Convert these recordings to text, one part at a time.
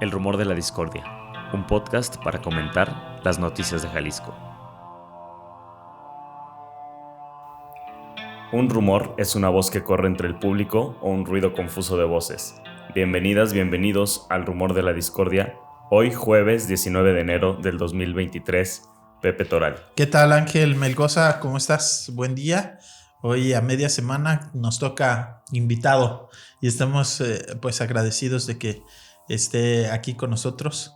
El Rumor de la Discordia, un podcast para comentar las noticias de Jalisco. Un rumor es una voz que corre entre el público o un ruido confuso de voces. Bienvenidas, bienvenidos al Rumor de la Discordia. Hoy jueves 19 de enero del 2023, Pepe Toral. ¿Qué tal, Ángel Melgoza? ¿Cómo estás? Buen día. Hoy a media semana nos toca invitado y estamos pues agradecidos de que esté aquí con nosotros.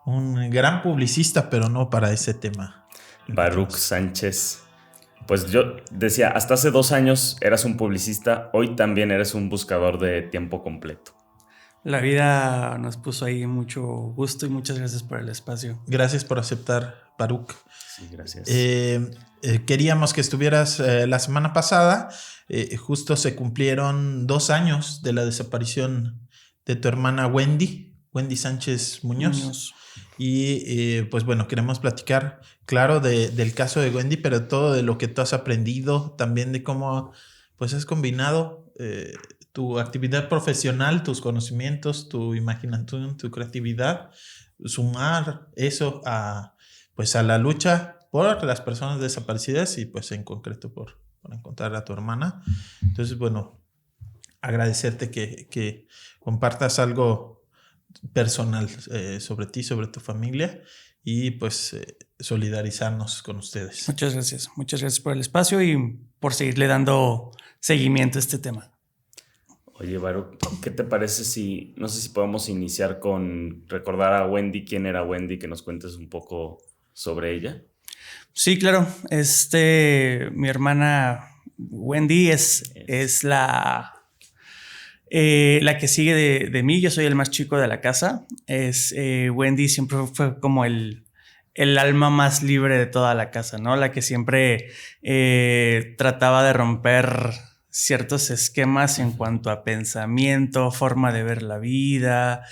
Un gran publicista, pero no para ese tema. Baruch Sánchez. Pues yo decía, hasta hace 2 años eras un publicista, hoy también eres un buscador de tiempo completo. La vida nos puso ahí mucho gusto y muchas gracias por el espacio. Gracias por aceptar, Baruch. Sí, gracias. Queríamos que estuvieras la semana pasada. Justo se cumplieron 2 años de la desaparición de tu hermana Wendy Sánchez Muñoz. Y pues bueno, queremos platicar, claro, del caso de Wendy, pero todo de lo que tú has aprendido, también de cómo pues has combinado tu actividad profesional, tus conocimientos, tu imaginación, tu creatividad, sumar eso a la lucha por las personas desaparecidas y pues en concreto por encontrar a tu hermana. Entonces, bueno, agradecerte que compartas algo personal sobre ti, sobre tu familia y pues solidarizarnos con ustedes. Muchas gracias por el espacio y por seguirle dando seguimiento a este tema. Oye, Baruch, ¿qué te parece si, no sé si podemos iniciar con recordar a Wendy, quién era Wendy, que nos cuentes un poco sobre ella? Sí, claro. Mi hermana Wendy es la que sigue de mí. Yo soy el más chico de la casa. Wendy siempre fue como el alma más libre de toda la casa, ¿no? La que siempre trataba de romper ciertos esquemas en cuanto a pensamiento, forma de ver la vida,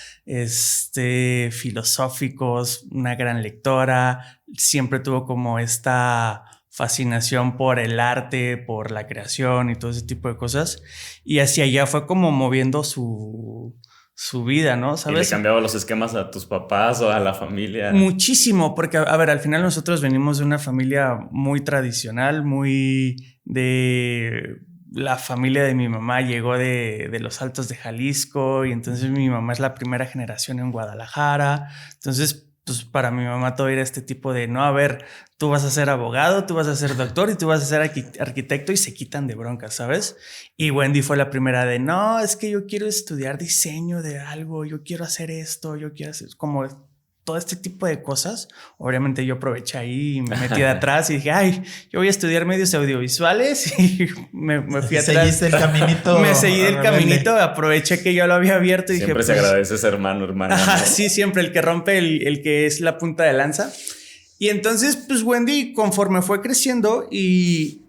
filosóficos, una gran lectora. Siempre tuvo como esta fascinación por el arte, por la creación y todo ese tipo de cosas. Y hacia allá fue como moviendo su vida, ¿no? ¿Sabes? ¿Y le cambiaba los esquemas a tus papás o a la familia? Muchísimo, porque, a ver, al final nosotros venimos de una familia muy tradicional, muy de... La familia de mi mamá llegó de los Altos de Jalisco y entonces mi mamá es la primera generación en Guadalajara. Entonces, pues para mi mamá todo era este tipo de, no, a ver, tú vas a ser abogado, tú vas a ser doctor y tú vas a ser arquitecto y se quitan de broncas, ¿sabes? Y Wendy fue la primera de, no, es que yo quiero estudiar diseño de algo, yo quiero hacer esto, yo quiero hacer como todo este tipo de cosas. Obviamente yo aproveché ahí y me metí de atrás y dije, ay, yo voy a estudiar medios audiovisuales y me fui atrás. ¿Seguiste el caminito? Me seguí el caminito, aproveché que yo lo había abierto y siempre dije, se agradece ese hermana. ¿No? Sí, siempre el que rompe, el que es la punta de lanza. Y entonces, pues Wendy, conforme fue creciendo y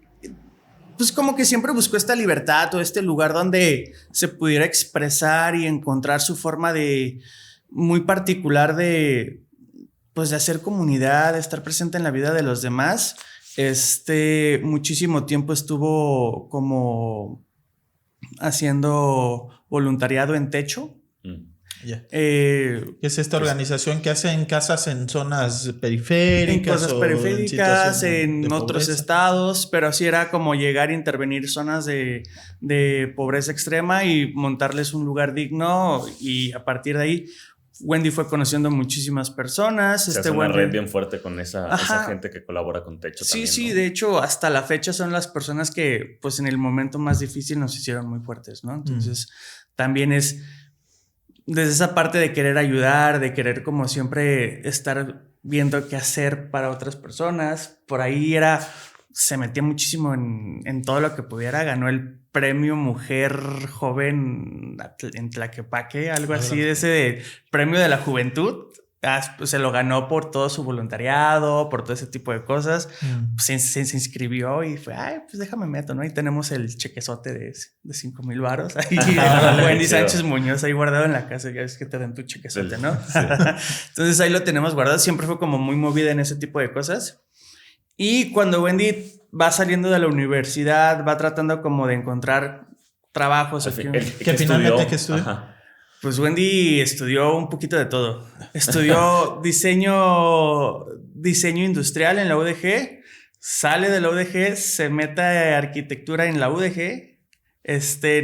pues como que siempre buscó esta libertad o este lugar donde se pudiera expresar y encontrar su forma de muy particular de hacer comunidad, de estar presente en la vida de los demás. Muchísimo tiempo estuvo como haciendo voluntariado en Techo. Yeah. ¿Qué es esta organización que hace en casas en zonas periféricas? En cosas periféricas, en otros estados, pero así era como llegar a intervenir zonas de pobreza extrema y montarles un lugar digno, y a partir de ahí Wendy fue conociendo muchísimas personas. Se hace una red bien fuerte con esa gente que colabora con Techo. Sí, también, sí, ¿no? de hecho hasta la fecha son las personas que pues en el momento más difícil nos hicieron muy fuertes, ¿no? Entonces también es desde esa parte de querer ayudar, de querer como siempre estar viendo qué hacer para otras personas. Por ahí se metía muchísimo en todo lo que pudiera. Ganó el premio Mujer Joven en Tlaquepaque, algo así, de ese premio de la juventud. Pues se lo ganó por todo su voluntariado, por todo ese tipo de cosas. Se inscribió y fue, ay, pues déjame meto, ¿no? Y tenemos el chequezote de 5,000 varos ahí. Wendy Sánchez Muñoz ahí guardado en la casa. Ya ves que te dan tu chequezote, ¿no? Sí. Entonces ahí lo tenemos guardado. Siempre fue como muy movida en ese tipo de cosas. Y cuando Wendy va saliendo de la universidad, va tratando como de encontrar trabajos. ¿Qué finalmente qué estudió? Pues Wendy estudió un poquito de todo. Estudió diseño industrial en la UDG, sale de la UDG, se mete a arquitectura en la UDG,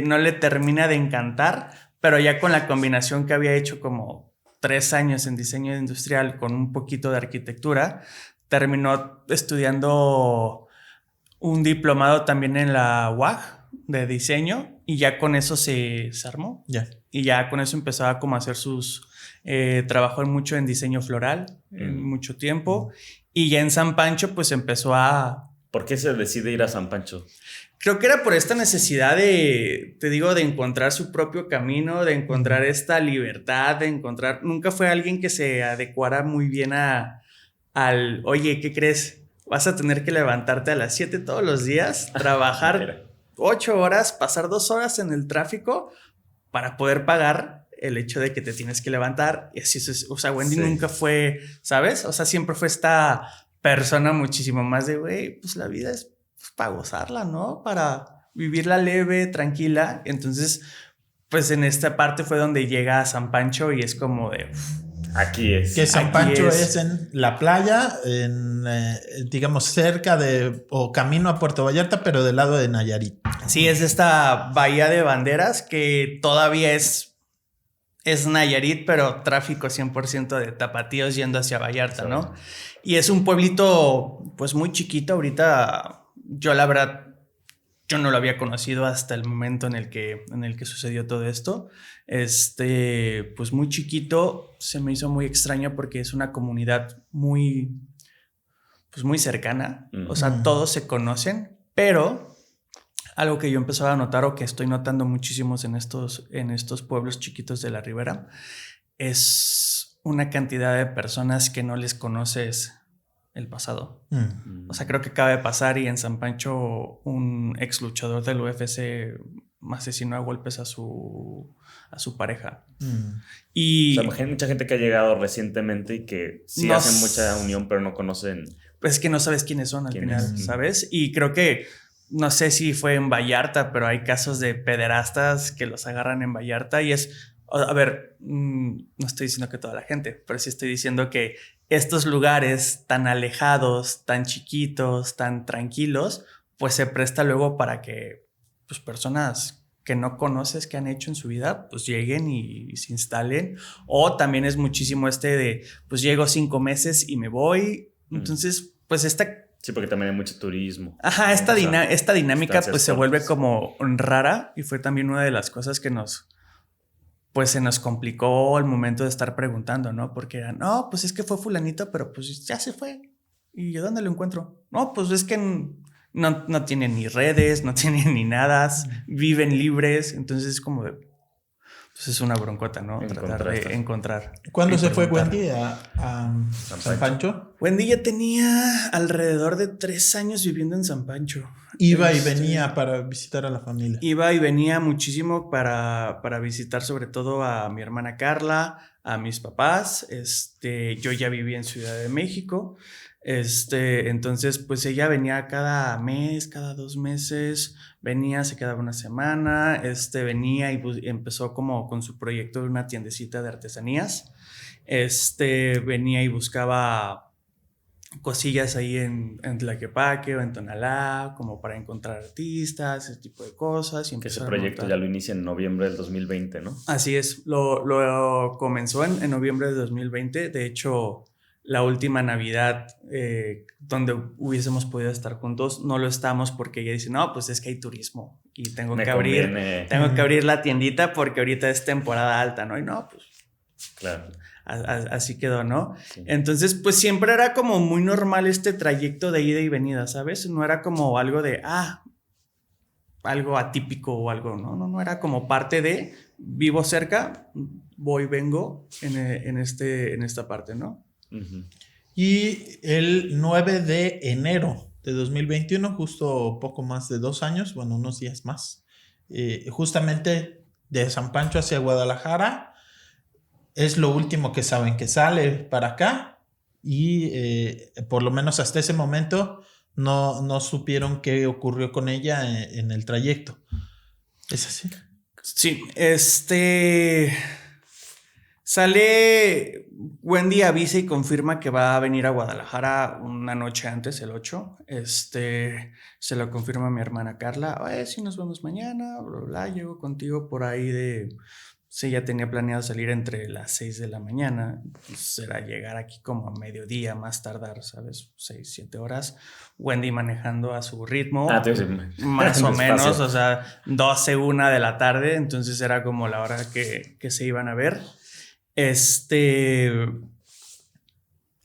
no le termina de encantar, pero ya con la combinación que había hecho como 3 años en diseño industrial con un poquito de arquitectura, terminó estudiando un diplomado también en la UAG de diseño y ya con eso se armó. Ya. Y ya con eso empezaba como a hacer sus... trabajó mucho en diseño floral, en mucho tiempo. Y ya en San Pancho pues empezó a... ¿Por qué se decide ir a San Pancho? Creo que era por esta necesidad de, te digo, de encontrar su propio camino, de encontrar esta libertad, de encontrar... Nunca fue alguien que se adecuara muy bien al... Oye, ¿qué crees? Vas a tener que levantarte a las 7 todos los días, trabajar 8 horas, pasar 2 horas en el tráfico para poder pagar el hecho de que te tienes que levantar. Y así es. O sea, Wendy nunca fue, ¿sabes? O sea, siempre fue esta persona muchísimo más de, güey, pues la vida es para gozarla, ¿no? Para vivirla leve, tranquila. Entonces, pues en esta parte fue donde llega a San Pancho y es como de... Aquí es. Que San Pancho es en la playa, digamos cerca de o camino a Puerto Vallarta, pero del lado de Nayarit. Sí, es esta bahía de banderas que todavía es Nayarit, pero tráfico 100% de tapatíos yendo hacia Vallarta, ¿no? Y es un pueblito pues muy chiquito. Ahorita yo la verdad yo no lo había conocido hasta el momento en el que sucedió todo esto. Pues muy chiquito, se me hizo muy extraño porque es una comunidad muy cercana. O sea, todos se conocen, pero algo que yo empezaba a notar o que estoy notando muchísimos en estos pueblos chiquitos de la Ribera es una cantidad de personas que no les conoces el pasado. O sea, creo que acaba de pasar y en San Pancho un ex luchador del UFC asesinó a golpes a su pareja. Y o sea, hay mucha gente que ha llegado recientemente y que sí hacen mucha unión, pero no conocen. Pues es que no sabes quiénes son al final, ¿sabes? Y creo que no sé si fue en Vallarta, pero hay casos de pederastas que los agarran en Vallarta y es... A ver, no estoy diciendo que toda la gente, pero sí estoy diciendo que estos lugares tan alejados, tan chiquitos, tan tranquilos, pues se presta luego para que pues, personas que no conoces, que han hecho en su vida, pues lleguen y se instalen. O también es muchísimo de, pues llego 5 meses y me voy. Entonces, pues Sí, porque también hay mucho turismo. Ajá, esta dinámica pues se vuelve como rara y fue también una de las cosas que se nos complicó el momento de estar preguntando, ¿no? Porque era, no, pues es que fue fulanito, pero pues ya se fue. ¿Y yo dónde lo encuentro? No, pues es que no tienen ni redes, no tienen ni nada, viven libres. Entonces es como de, pues es una broncota, ¿no? Tratar de encontrar. ¿Cuándo se fue Wendy a San Pancho? Wendy ya tenía alrededor de 3 años viviendo en San Pancho. Iba y venía para visitar a la familia. Iba y venía muchísimo para visitar sobre todo a mi hermana Carla, a mis papás. Yo ya vivía en Ciudad de México. Entonces pues ella venía cada mes, cada 2 meses, venía, se quedaba una semana, venía y empezó como con su proyecto de una tiendecita de artesanías. Venía y buscaba cosillas ahí en Tlaquepaque o en Tonalá, como para encontrar artistas, ese tipo de cosas. Y que ese proyecto ya lo inicia en noviembre del 2020, ¿no? Así es, lo comenzó en noviembre de 2020. De hecho, la última Navidad donde hubiésemos podido estar juntos, no lo estamos porque ella dice, no, pues es que hay turismo y tengo que abrir la tiendita porque ahorita es temporada alta, ¿no? Y no, pues... Claro. Así quedó, ¿no? Sí. Entonces, pues siempre era como muy normal este trayecto de ida y venida, ¿sabes? No era como algo de, algo atípico o algo, no, era como parte de, vivo cerca, voy, vengo en esta parte, ¿no? Uh-huh. Y el 9 de enero de 2021, justo poco más de 2 años, bueno, unos días más, justamente de San Pancho hacia Guadalajara, es lo último que saben, que sale para acá y por lo menos hasta ese momento no supieron qué ocurrió con ella en el trayecto. ¿Es así? Sí, Sale, Wendy avisa y confirma que va a venir a Guadalajara una noche antes, el 8. Se lo confirma mi hermana Carla. Sí, nos vemos mañana, bla, bla, bla. Llego contigo por ahí de... Sí, ya tenía planeado salir entre las 6 de la mañana. Pues será llegar aquí como a mediodía, más tardar, ¿sabes? 6, 7 horas. Wendy manejando a su ritmo. Más o menos, o sea, 12, 1 de la tarde. Entonces era como la hora que se iban a ver.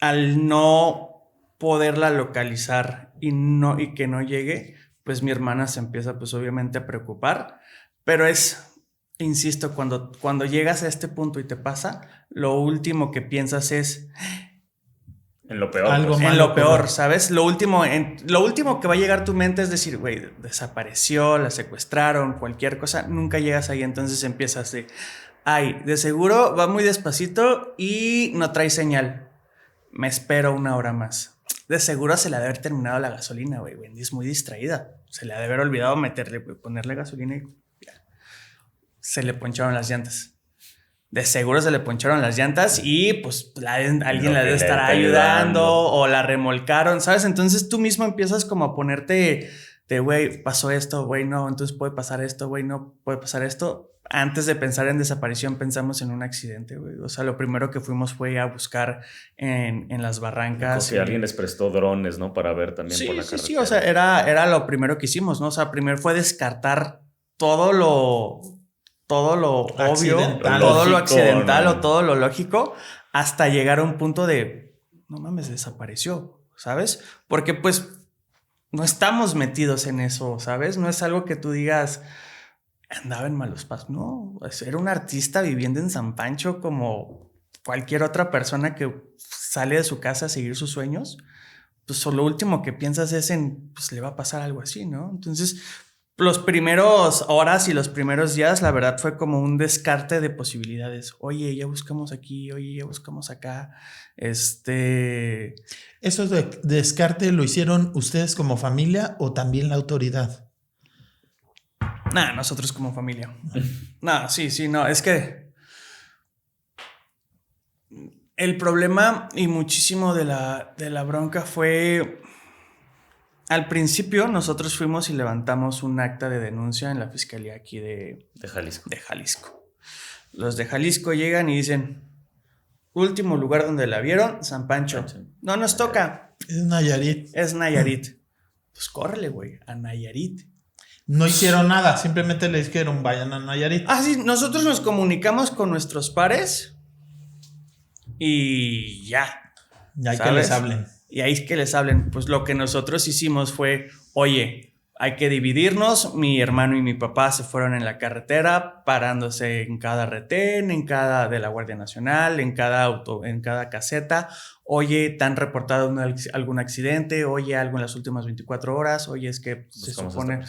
Al no poderla localizar y que no llegue, pues mi hermana se empieza pues obviamente a preocupar, pero insisto, cuando llegas a este punto y te pasa, lo último que piensas es en lo peor. Algo pues. En lo peor, ¿sabes? Lo último que va a llegar a tu mente es decir, güey, desapareció, la secuestraron, cualquier cosa, nunca llegas ahí, entonces empiezas de... Ay, de seguro va muy despacito y no trae señal. Me espero 1 hora más. De seguro se le ha de haber terminado la gasolina, güey. Wendy es muy distraída. Se le ha de haber olvidado ponerle gasolina y ya. Se le poncharon las llantas. De seguro se le poncharon las llantas y pues alguien la debe estar ayudando o la remolcaron, ¿sabes? Entonces tú mismo empiezas como a ponerte de, güey, pasó esto, güey, no, entonces puede pasar esto, güey, no puede pasar esto. Antes de pensar en desaparición, pensamos en un accidente, güey. O sea, lo primero que fuimos fue a buscar en las barrancas. Como que alguien les prestó drones, ¿no? Para ver también por la carretera. Sí, o sea, era lo primero que hicimos, ¿no? O sea, primero fue descartar todo lo obvio, todo lo accidental, ¿no? O todo lo lógico, hasta llegar a un punto de, no mames, desapareció, ¿sabes? Porque pues no estamos metidos en eso, ¿sabes? No es algo que tú digas... Andaba en malos pasos. No, era un artista viviendo en San Pancho como cualquier otra persona que sale de su casa a seguir sus sueños. Pues lo último que piensas es en, pues le va a pasar algo así, ¿no? Entonces, los primeros horas y los primeros días, la verdad fue como un descarte de posibilidades. Oye, ya buscamos aquí, oye, ya buscamos acá. ¿Eso de descarte lo hicieron ustedes como familia o también la autoridad? Nah, nosotros como familia. No, sí, no, es que el problema y muchísimo de la bronca fue... Al principio nosotros fuimos y levantamos un acta de denuncia en la fiscalía aquí de Jalisco. Los de Jalisco llegan y dicen, último lugar donde la vieron, San Pancho. No nos toca. Es Nayarit. Pues córrele, güey, a Nayarit. No hicieron nada, simplemente le dijeron vayan a Nayarit. Sí, nosotros nos comunicamos con nuestros pares y ya. Y hay que les hablen. Y ahí es que les hablen. Pues lo que nosotros hicimos fue, oye, hay que dividirnos. Mi hermano y mi papá se fueron en la carretera, parándose en cada retén, en cada de la Guardia Nacional, en cada caseta. Oye, ¿te han reportado algún accidente? Oye, algo en las últimas 24 horas. Oye, es que se supone...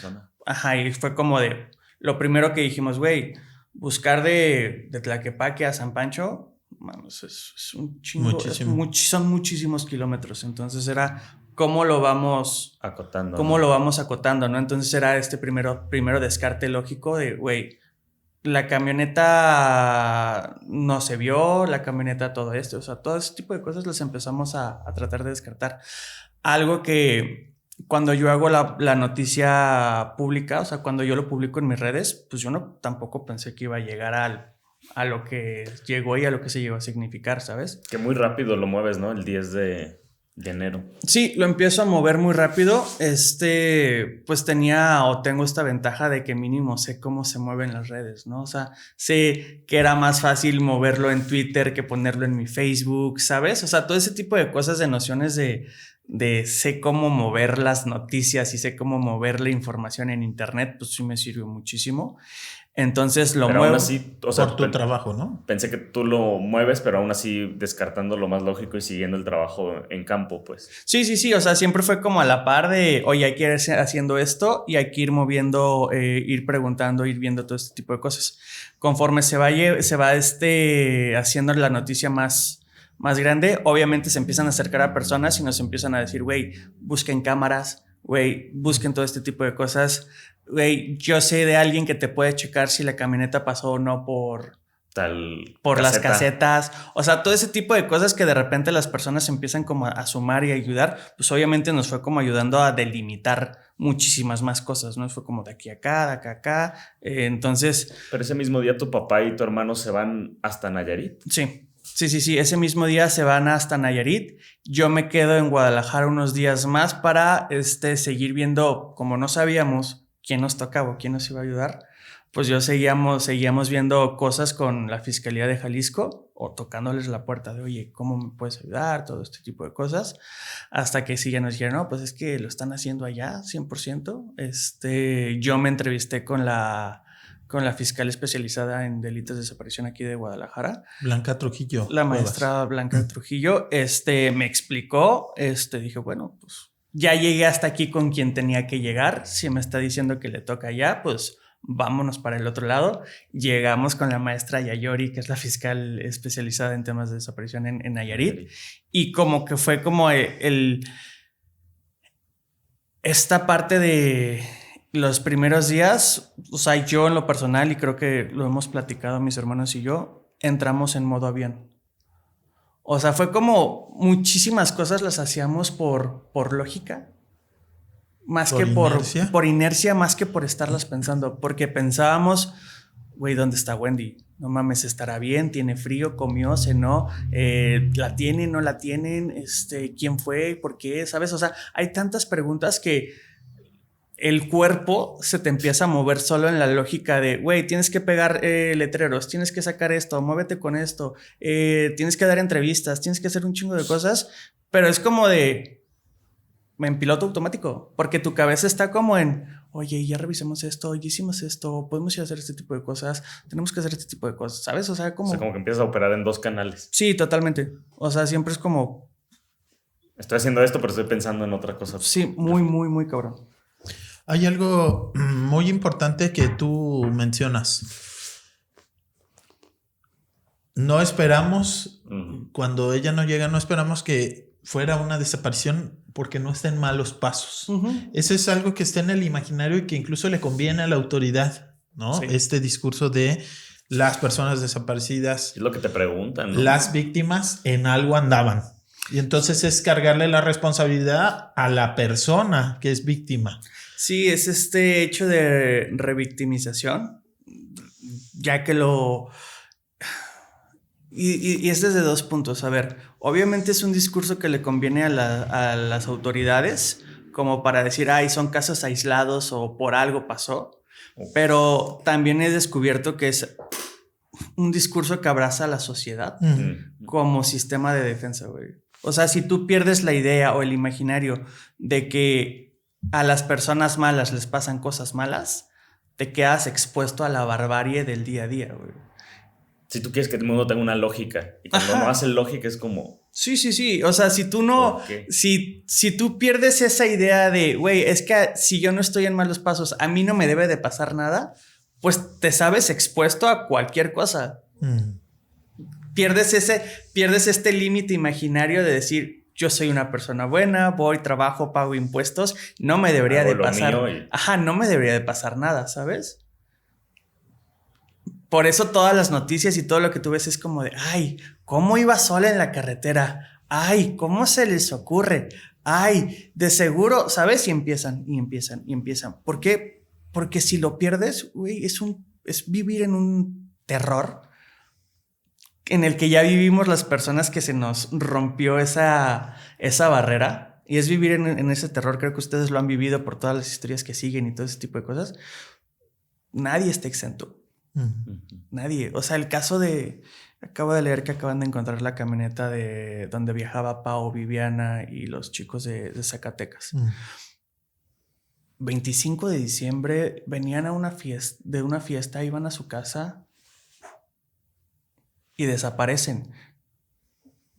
Ajá, y fue como de... Lo primero que dijimos, güey, buscar de Tlaquepaque a San Pancho, manos, es un chingo. Muchísimo. Son muchísimos kilómetros. Entonces era... ¿Cómo lo vamos acotando? ¿Cómo lo vamos acotando, no? Entonces era primero descarte lógico de, güey, la camioneta no se vio, la camioneta todo esto, o sea, todo ese tipo de cosas las empezamos a tratar de descartar. Algo que cuando yo hago la noticia pública, o sea, cuando yo lo publico en mis redes, pues yo tampoco pensé que iba a llegar a lo que llegó y a lo que se llegó a significar, ¿sabes? Que muy rápido lo mueves, ¿no? El 10 de enero. Sí, lo empiezo a mover muy rápido. Pues tengo esta ventaja de que mínimo sé cómo se mueven las redes, ¿no? O sea, sé que era más fácil moverlo en Twitter que ponerlo en mi Facebook, ¿sabes? O sea, todo ese tipo de cosas, de nociones de sé cómo mover las noticias y sé cómo mover la información en internet, pues sí me sirvió muchísimo. Entonces lo muevo. Aún así, o sea, por tu trabajo, ¿no? Pensé que tú lo mueves, pero aún así descartando lo más lógico y siguiendo el trabajo en campo, pues. Sí. O sea, siempre fue como a la par de, oye, hay que ir haciendo esto y hay que ir moviendo, ir preguntando, ir viendo todo este tipo de cosas. Conforme se va haciendo la noticia más grande, obviamente se empiezan a acercar a personas y nos empiezan a decir, güey, busquen cámaras, güey, busquen todo este tipo de cosas. Güey, yo sé de alguien que te puede checar si la camioneta pasó o no por por las casetas. O sea, todo ese tipo de cosas que de repente las personas empiezan como a sumar y a ayudar, pues obviamente nos fue como ayudando a delimitar muchísimas más cosas, ¿no? Fue como de aquí a acá, de acá a acá. Entonces... Pero ese mismo día tu papá y tu hermano se van hasta Nayarit. Sí. Ese mismo día se van hasta Nayarit. Yo me quedo en Guadalajara unos días más para seguir viendo, como no sabíamos quién nos tocaba o quién nos iba a ayudar, pues seguíamos viendo cosas con la Fiscalía de Jalisco o tocándoles la puerta de, oye, ¿cómo me puedes ayudar? Todo este tipo de cosas. Hasta que sí ya nos dijeron, no, pues es que lo están haciendo allá 100%. Yo me entrevisté con la fiscal especializada en delitos de desaparición aquí de Guadalajara. Blanca Trujillo. La maestra Blanca Trujillo, me explicó, dije, bueno, pues ya llegué hasta aquí con quien tenía que llegar. Si me está diciendo que le toca allá, pues vámonos para el otro lado. Llegamos con la maestra Yayori, que es la fiscal especializada en temas de desaparición en Nayarit. Y como que fue como esta parte de los primeros días, o sea, yo en lo personal, y creo que lo hemos platicado mis hermanos y yo, entramos en modo avión. O sea, fue como muchísimas cosas las hacíamos por lógica, más que por inercia, más que por estarlas pensando, porque pensábamos, güey, ¿dónde está Wendy? No mames, estará bien, tiene frío, comió, cenó, la tienen, no la tienen, ¿quién fue? ¿Por qué? ¿Sabes? O sea, hay tantas preguntas que el cuerpo se te empieza a mover solo en la lógica de, güey, tienes que pegar letreros, tienes que sacar esto, muévete con esto, tienes que dar entrevistas, tienes que hacer un chingo de cosas, pero es como en piloto automático, porque tu cabeza está como en, oye, ya revisamos esto, ya hicimos esto, podemos ir a hacer este tipo de cosas, tenemos que hacer este tipo de cosas, ¿sabes? O sea, como que empiezas a operar en 2 canales. Sí, totalmente. O sea, siempre es como... Estoy haciendo esto, pero estoy pensando en otra cosa. Sí, muy, muy, muy cabrón. Hay algo muy importante que tú mencionas. No esperamos, cuando ella no llega, no esperamos que fuera una desaparición porque no está en malos pasos. Eso es algo que está en el imaginario y que incluso le conviene a la autoridad, ¿no? Sí. Este discurso de las personas desaparecidas. Es lo que te preguntan, ¿no? Las víctimas en algo andaban. Y entonces es cargarle la responsabilidad a la persona que es víctima. Sí, es este hecho de revictimización, ya que lo... Y es desde 2 puntos. A ver, obviamente es un discurso que le conviene a las autoridades, como para decir, ay, son casos aislados o por algo pasó, pero también he descubierto que es un discurso que abraza a la sociedad como sistema de defensa, güey. O sea, si tú pierdes la idea o el imaginario de que a las personas malas les pasan cosas malas, te quedas expuesto a la barbarie del día a día, güey. Si tú quieres que el mundo tenga una lógica, y cuando no hace lógica es como... Sí. O sea, si tú no... Si tú pierdes esa idea de, güey, es que si yo no estoy en malos pasos, a mí no me debe de pasar nada, pues te sabes expuesto a cualquier cosa. Pierdes este límite imaginario de decir, yo soy una persona buena, voy, trabajo, pago impuestos, no me debería de pasar... no me debería de pasar nada, ¿sabes? Por eso todas las noticias y todo lo que tú ves es como de, ay, ¿cómo iba sola en la carretera? Ay, ¿cómo se les ocurre? Ay, de seguro, ¿sabes? Y empiezan. ¿Por qué? Porque si lo pierdes, güey, es vivir en un terror en el que ya vivimos las personas que se nos rompió esa barrera. Y es vivir en ese terror. Creo que ustedes lo han vivido por todas las historias que siguen y todo ese tipo de cosas. Nadie está exento. Nadie. O sea, el caso de... Acabo de leer que acaban de encontrar la camioneta de donde viajaba Pau, Viviana y los chicos de Zacatecas. 25 de diciembre venían a una fiesta, iban a su casa y desaparecen.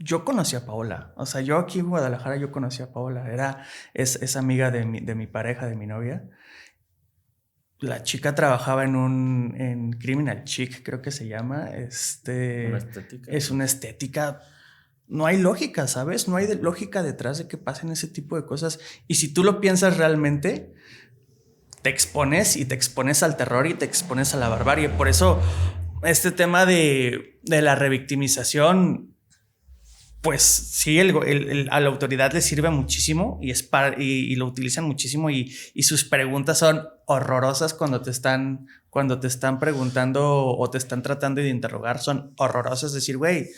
Yo conocí a Paola. O sea, yo aquí en Guadalajara yo conocí a Paola. Es amiga de mi pareja, de mi novia. La chica trabajaba en Criminal Chic, creo que se llama. Una estética. Es una estética. No hay lógica, ¿sabes? No hay lógica detrás de que pasen ese tipo de cosas. Y si tú lo piensas realmente, te expones al terror y te expones a la barbarie. Por eso este tema de la revictimización, pues sí, a la autoridad le sirve muchísimo y lo utilizan muchísimo y sus preguntas son horrorosas cuando te están preguntando o te están tratando de interrogar, son horrorosas. Decir, güey,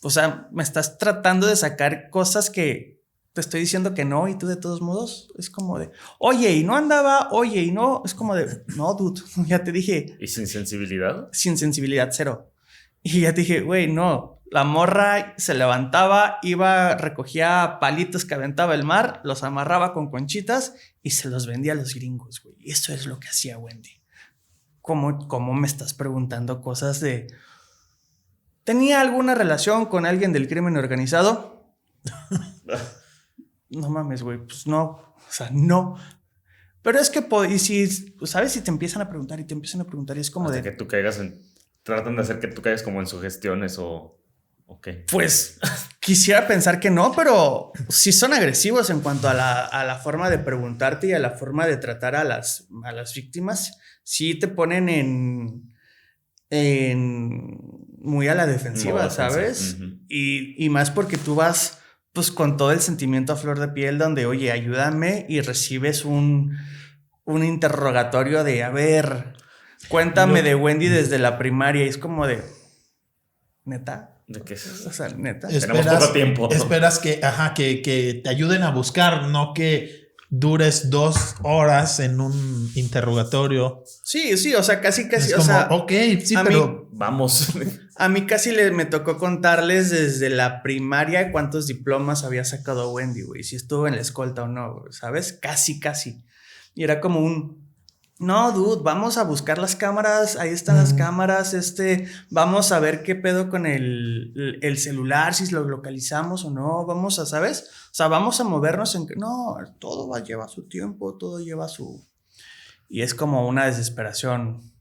o sea, me estás tratando de sacar cosas que te estoy diciendo que no y tú de todos modos es como de, oye, y no andaba, oye, y no, es como de, no, dude, ya te dije. ¿Y sin sensibilidad? Sin sensibilidad, cero. Y ya te dije, güey, no. La morra se levantaba, recogía palitos que aventaba el mar, los amarraba con conchitas y se los vendía a los gringos, güey. Eso es lo que hacía Wendy. ¿Cómo me estás preguntando cosas de... ¿Tenía alguna relación con alguien del crimen organizado? No mames, güey, pues no. O sea, no. Pero es que, y si, ¿sabes? Si te empiezan a preguntar y es como hasta de... que tú caigas en... Tratan de hacer que tú caigas como en sugestiones o... Okay. Pues quisiera pensar que no, pero sí son agresivos en cuanto a la forma de preguntarte y a la forma de tratar a las víctimas. Sí te ponen muy a la defensiva, ¿sabes? Uh-huh. Y más porque tú vas pues con todo el sentimiento a flor de piel donde, oye, ayúdame, y recibes un interrogatorio de, a ver, cuéntame de Wendy desde la primaria. Y es como de, ¿neta? ¿De qué es? O sea, neta. Tenemos poco tiempo, ¿no? Esperas que te ayuden a buscar, no que dures 2 horas en un interrogatorio. Sí, o sea, casi. Es o como, sea, ok, sí, pero... Vamos. A mí casi me tocó contarles desde la primaria cuántos diplomas había sacado Wendy, güey. Si estuvo en la escolta o no, ¿sabes? Casi. Y era como no, dude, vamos a buscar las cámaras, ahí están las cámaras, vamos a ver qué pedo con el celular, si lo localizamos o no, vamos a, ¿sabes? O sea, vamos a movernos no, todo lleva su tiempo, todo lleva su... Y es como una desesperación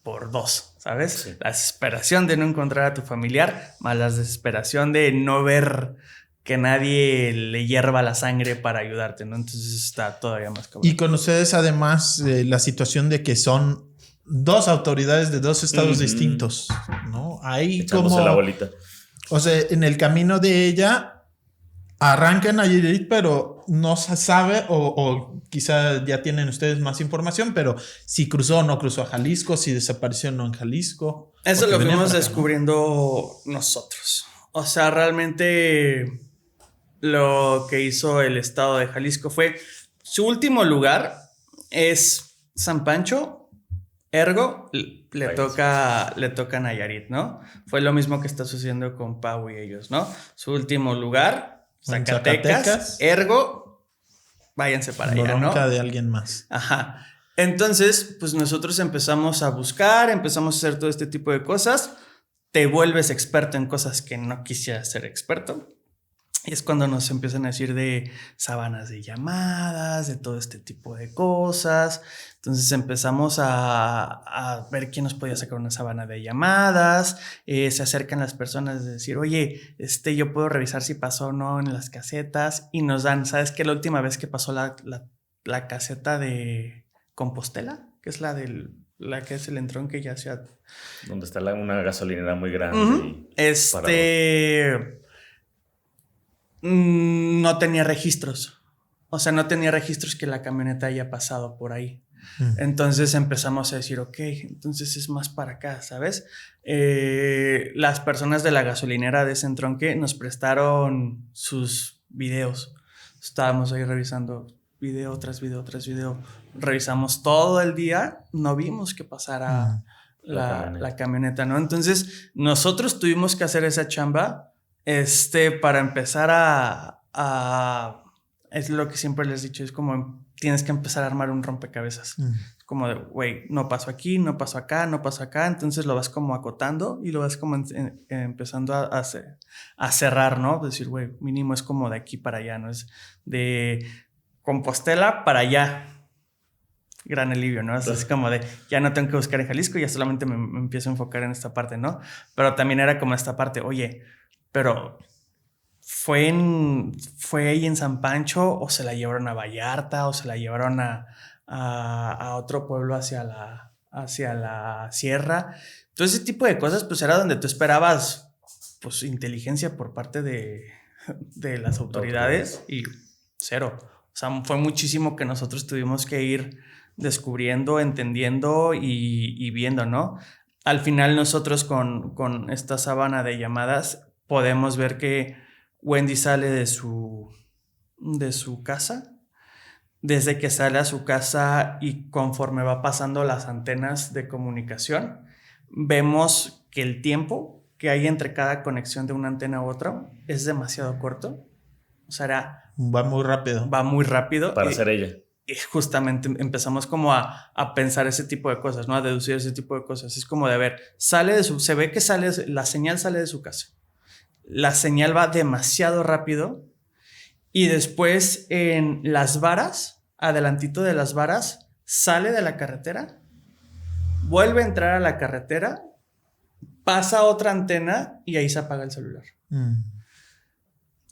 por 2, ¿sabes? Sí. La desesperación de no encontrar a tu familiar, más la desesperación de no ver que nadie le hierva la sangre para ayudarte, ¿no? Entonces está todavía más cabrón. Y con ustedes además la situación de que son 2 autoridades de 2 estados distintos, ¿no? Ahí echándose como... la bolita. O sea, en el camino de ella arranca en Nayarit, pero no se sabe o quizá ya tienen ustedes más información, pero si cruzó o no cruzó a Jalisco, si desapareció o no en Jalisco. Eso lo fuimos descubriendo, ¿no? Nosotros. O sea, realmente... Lo que hizo el estado de Jalisco fue, su último lugar es San Pancho, ergo le toca Nayarit, ¿no? Fue lo mismo que está sucediendo con Pau y ellos, ¿no? Su último lugar, Zacatecas, ergo, váyanse para allá, ¿no? Bronca de alguien más. Ajá. Entonces, pues nosotros empezamos a buscar, empezamos a hacer todo este tipo de cosas. Te vuelves experto en cosas que no quisieras ser experto. Y es cuando nos empiezan a decir de sábanas de llamadas, de todo este tipo de cosas. Entonces empezamos a ver quién nos podía sacar una sábana de llamadas. Se acercan las personas de decir, oye, yo puedo revisar si pasó o no en las casetas. Y nos dan, ¿sabes qué? La última vez que pasó la caseta de Compostela, que es la que es el entronque ya sea... Donde está una gasolinera muy grande. Uh-huh. No tenía registros. O sea, no tenía registros que la camioneta haya pasado por ahí. Entonces empezamos a decir, ok, entonces es más para acá, ¿sabes? Las personas de la gasolinera de ese entronque nos prestaron sus videos. Estábamos ahí revisando video tras video. Revisamos todo el día. No vimos que pasara la camioneta, ¿no? Entonces nosotros tuvimos que hacer esa chamba para empezar es lo que siempre les he dicho, es como tienes que empezar a armar un rompecabezas. Como de, güey, no pasó aquí, no pasó acá, no pasó acá. Entonces lo vas como acotando y lo vas como empezando a cerrar, ¿no? Decir, güey, mínimo es como de aquí para allá, ¿no? Es de Compostela para allá. Gran alivio, ¿no? Es como de, ya no tengo que buscar en Jalisco, ya solamente me empiezo a enfocar en esta parte, ¿no? Pero también era como esta parte, oye, pero ¿fue ahí en San Pancho o se la llevaron a Vallarta o se la llevaron a otro pueblo hacia hacia la sierra. Todo ese tipo de cosas, pues era donde tú esperabas, pues, inteligencia por parte de las autoridades y cero. O sea, fue muchísimo que nosotros tuvimos que ir descubriendo, entendiendo y viendo, ¿no? Al final nosotros con esta sábana de llamadas podemos ver que Wendy sale de su casa. Desde que sale a su casa y conforme va pasando las antenas de comunicación, vemos que el tiempo que hay entre cada conexión de una antena a otra es demasiado corto. O sea, va muy rápido. Va muy rápido. Para ser ella. Y justamente empezamos como a pensar ese tipo de cosas, ¿no? A deducir ese tipo de cosas. Es como de ver, se ve que la señal sale de su casa. La señal va demasiado rápido y después en las varas, adelantito de las varas, sale de la carretera, vuelve a entrar a la carretera, pasa otra antena y ahí se apaga el celular.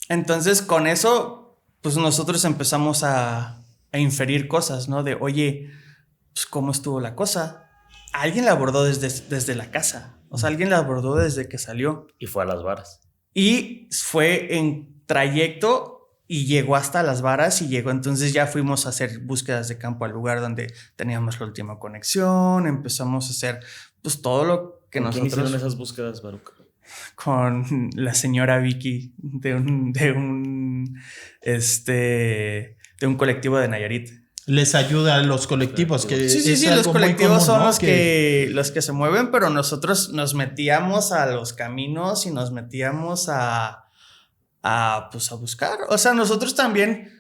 Entonces con eso, pues nosotros empezamos a inferir cosas, ¿no? De, oye, pues ¿cómo estuvo la cosa? Alguien la abordó desde la casa. O sea, alguien la abordó desde que salió. Y fue a las varas. Y fue en trayecto y llegó hasta las varas y llegó. Entonces ya fuimos a hacer búsquedas de campo al lugar donde teníamos la última conexión. Empezamos a hacer pues todo lo que nosotros... ¿Quién hicieron esas búsquedas, Baruch? Con la señora Vicky de un colectivo de Nayarit. Les ayuda a los colectivos. Que sí, los colectivos son los que se mueven, pero nosotros nos metíamos a los caminos y nos metíamos a buscar. O sea, nosotros también,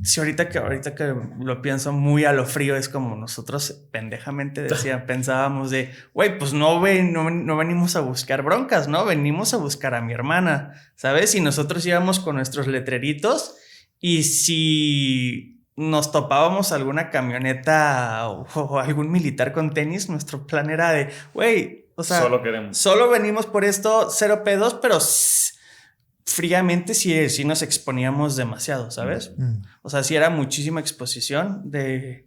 si ahorita que lo pienso muy a lo frío, es como nosotros pendejamente pensábamos de, güey, pues no venimos a buscar broncas, ¿no? Venimos a buscar a mi hermana, ¿sabes? Y nosotros íbamos con nuestros letreritos y si nos topábamos alguna camioneta o algún militar con tenis, nuestro plan era de, güey, o sea, solo venimos por esto, cero pedos, pero fríamente sí nos exponíamos demasiado, ¿sabes? O sea, sí era muchísima exposición de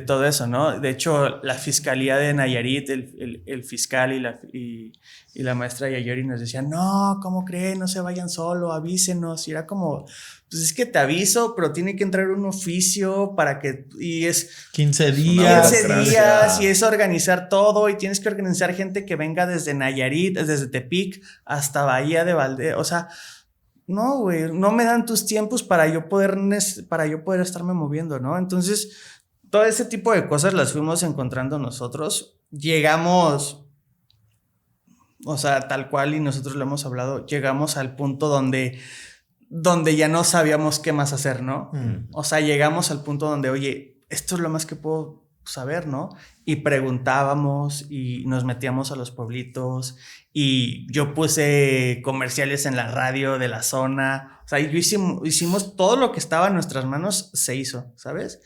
todo eso, ¿no? De hecho, la fiscalía de Nayarit, el fiscal y la maestra Yayori nos decían, no, ¿cómo creen? No se vayan solo, avísenos. Y era como, pues es que te aviso, pero tiene que entrar un oficio para que... Y es 15 días. 15 días y es organizar todo y tienes que organizar gente que venga desde Nayarit, desde Tepic hasta Bahía de Valdez. O sea, no, güey, no me dan tus tiempos para yo poder estarme moviendo, ¿no? Entonces, todo ese tipo de cosas las fuimos encontrando nosotros. Llegamos, o sea, tal cual, y nosotros lo hemos hablado, llegamos al punto donde ya no sabíamos qué más hacer, ¿no? O sea, llegamos al punto donde, oye, esto es lo más que puedo saber, ¿no? Y preguntábamos y nos metíamos a los pueblitos y yo puse comerciales en la radio de la zona. O sea, hicimos todo lo que estaba en nuestras manos, se hizo, ¿sabes?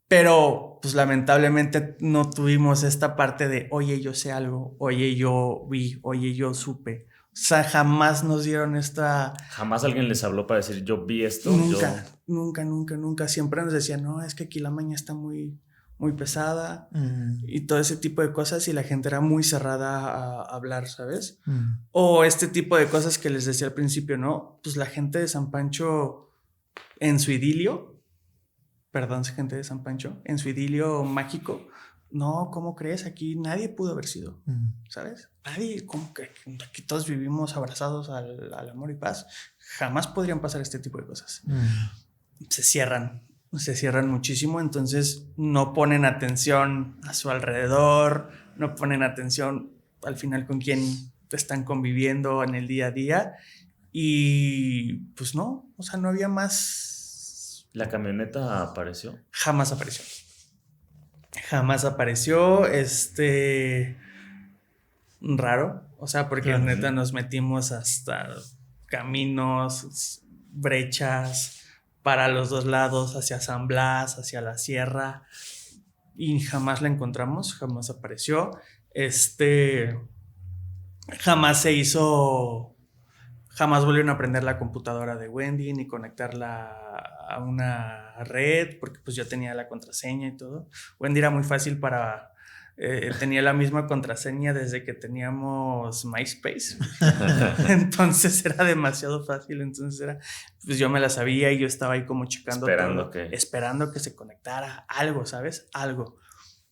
Pero, pues lamentablemente no tuvimos esta parte de, oye, yo sé algo, oye, yo vi, oye, yo supe. O sea, jamás nos dieron esta... ¿Jamás alguien les habló para decir, yo vi esto? Nunca. Siempre nos decían, no, es que aquí la maña está muy, muy pesada y todo ese tipo de cosas y la gente era muy cerrada a hablar, ¿sabes? O este tipo de cosas que les decía al principio, ¿no? Pues la gente de San Pancho en su idilio... Perdón, gente de San Pancho, en su idilio mágico, no, ¿cómo crees? Aquí nadie pudo haber sido, ¿sabes? Nadie, como que aquí todos vivimos abrazados al amor y paz. Jamás podrían pasar este tipo de cosas. Se cierran muchísimo, entonces no ponen atención a su alrededor, no ponen atención al final con quién están conviviendo en el día a día y pues no, o sea, no había más. ¿La camioneta apareció? Jamás apareció. Raro. O sea, porque neta nos metimos hasta caminos, brechas para los dos lados, hacia San Blas, hacia la sierra. Y jamás la encontramos, jamás apareció. Jamás se hizo... Jamás volvieron a prender la computadora de Wendy ni conectarla a una red porque pues yo tenía la contraseña y todo. Wendy era muy fácil para tenía la misma contraseña desde que teníamos MySpace. Entonces era demasiado fácil. Entonces pues yo me la sabía y yo estaba ahí como checando todo, esperando que se conectara algo, ¿sabes? Algo.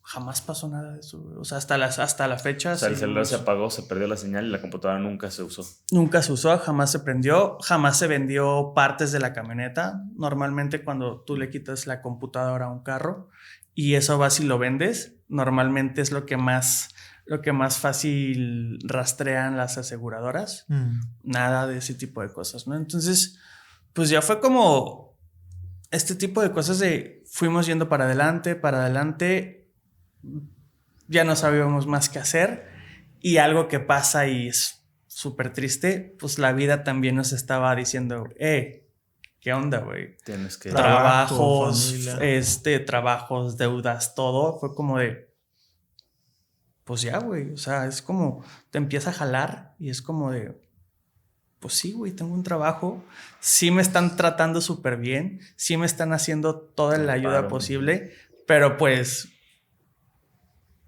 Jamás pasó nada de eso. O sea, hasta la fecha. O sea, el celular se apagó, se perdió la señal y la computadora nunca se usó. Nunca se usó, jamás se prendió, jamás se vendió partes de la camioneta. Normalmente cuando tú le quitas la computadora a un carro y eso vas y lo vendes, normalmente es lo que más fácil rastrean las aseguradoras. Nada de ese tipo de cosas, ¿no? Entonces, pues ya fue como este tipo de cosas de fuimos yendo para adelante. Ya no sabíamos más qué hacer y algo que pasa y es súper triste, pues la vida también nos estaba diciendo, ¿qué onda, güey? Tienes que... Trabajos, trabajos, deudas, todo. Fue como de, pues ya, güey. O sea, es como, te empieza a jalar y es como de, pues sí, güey, tengo un trabajo. Sí me están tratando súper bien. Sí me están haciendo toda la ayuda posible. Pero pues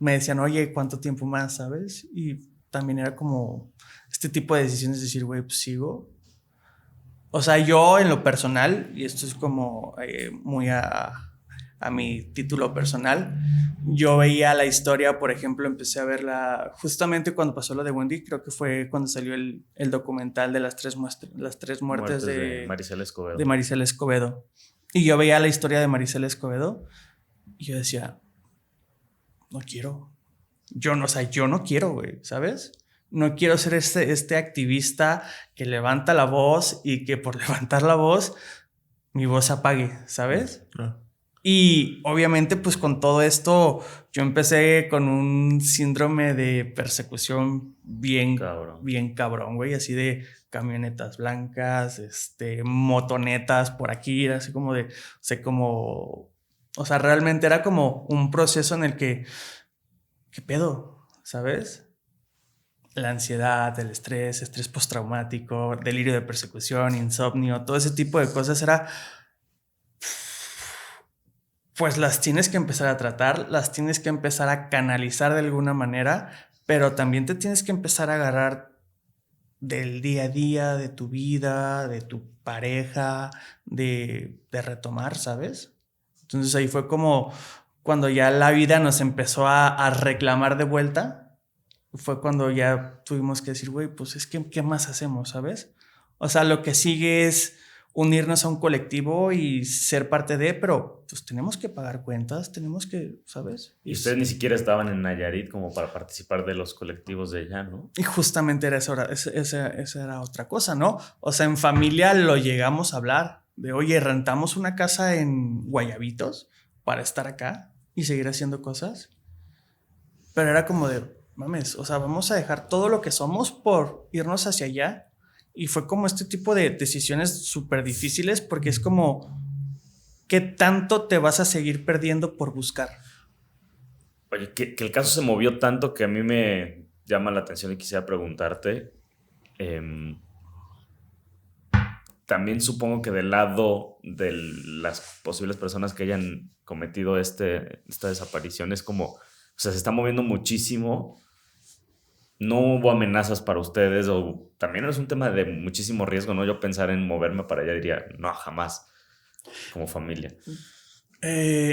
me decían, oye, ¿cuánto tiempo más, sabes? Y también era como este tipo de decisiones, decir, güey, pues sigo. O sea, yo en lo personal, y esto es como muy a mi título personal, yo veía la historia, por ejemplo, empecé a verla justamente cuando pasó lo de Wendy, creo que fue cuando salió el documental de las tres muertes de Maricela Escobedo. De Maricela Escobedo. Y yo veía la historia de Maricela Escobedo y yo decía, no quiero. Yo no quiero, güey, ¿sabes? No quiero ser este activista que levanta la voz y que por levantar la voz mi voz se apague, ¿sabes? Y obviamente pues con todo esto yo empecé con un síndrome de persecución bien cabrón, güey, así de camionetas blancas, motonetas por aquí, así como de, o sea, realmente era como un proceso en el que, ¿qué pedo? ¿Sabes? La ansiedad, el estrés postraumático, delirio de persecución, insomnio, todo ese tipo de cosas era, pues las tienes que empezar a tratar, las tienes que empezar a canalizar de alguna manera, pero también te tienes que empezar a agarrar del día a día, de tu vida, de tu pareja, de retomar, ¿sabes? Entonces ahí fue como cuando ya la vida nos empezó a reclamar de vuelta. Fue cuando ya tuvimos que decir, güey, pues es que, ¿qué más hacemos, sabes? O sea, lo que sigue es unirnos a un colectivo y ser parte de, pero pues tenemos que pagar cuentas, tenemos que, ¿sabes? Y ustedes ni siquiera estaban en Nayarit como para participar de los colectivos de allá, ¿no? Y justamente era esa era otra cosa, ¿no? O sea, en familia lo llegamos a hablar de, oye, rentamos una casa en Guayabitos para estar acá y seguir haciendo cosas. Pero era como de, mames, o sea, vamos a dejar todo lo que somos por irnos hacia allá. Y fue como este tipo de decisiones súper difíciles porque es como, ¿qué tanto te vas a seguir perdiendo por buscar? Oye, que el caso se movió tanto que a mí me llama la atención y quisiera preguntarte. También supongo que del lado de las posibles personas que hayan cometido esta desaparición es como, o sea, se está moviendo muchísimo. No hubo amenazas para ustedes o también es un tema de muchísimo riesgo, ¿no? Yo pensar en moverme para allá diría, no, jamás, como familia.